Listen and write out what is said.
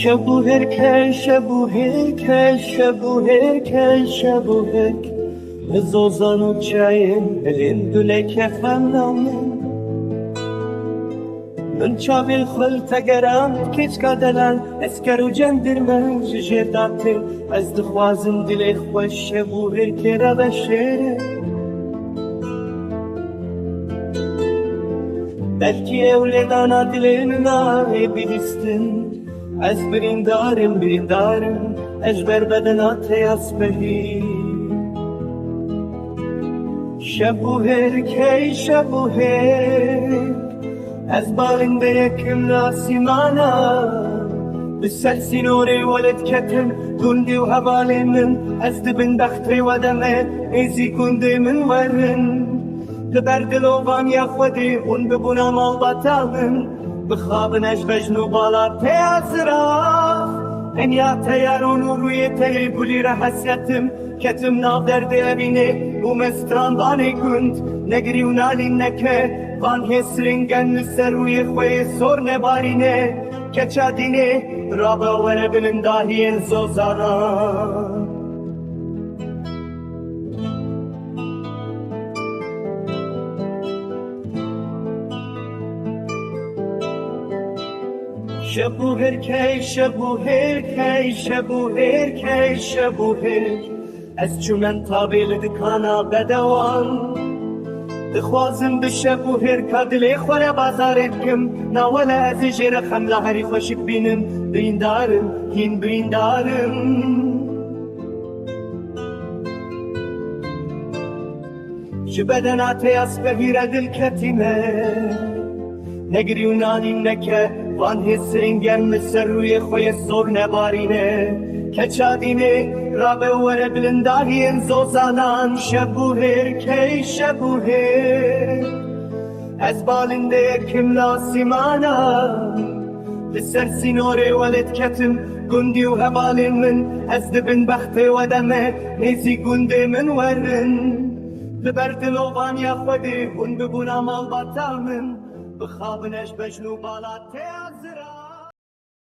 شبوهك شبوهك شبوهك شبوهك زوزان و چاین اندولك فنم من چاویل خل تگران کچ کادلان اسکرو جندر من جرداتي از دخوازم دل خوش شبوهك را بشره belki evleden adilina bilirsin az birindarım ezber beden ateyas behi şebuher key şebuher az balin beyekim lasimana بالسلسل نوري ولد كتم كندي وهبالي من أزدبن بختري ودمي إزي كندي من ورن لبرد لوبان يخودي ون ببونا مال بطالن بخابن أجبجنو بالا تيازراف إن يا تيارون وروي تلي بولي رحسيتم كتم ناف دردي أبيني ومستران باني كنت نقري ونالي نكه بان هسرنگن نسروي خوي سور نباريني كچاديني رابا وربن داهي زوزانا شبوهر کی شبوهر کی شبوهر کی شبوهر از چومن تابیل دکانا بدوان دخوازم بشبوهر کادلی خوره بازارتکم ناولا از جیر خمله هری خوش بینم بریندارم هین بریندارم جبدناتی از بهیره دل کتیمه نگری و نانی نکه وان هسرینگم مثل روی خوی سور نبارینه کچادینه رابه وره بلنداهین زوزانان شبوهر کی شبوهر از بالنده کم لاسیمانا لسر سینوری ولد کتم گندی و هبالین من از دبن بخت و دمه نیزی گنده من ورن لبرد لوبان یا خودی اون ببونا مال باتا من بخابنش بجنو بالا تیازر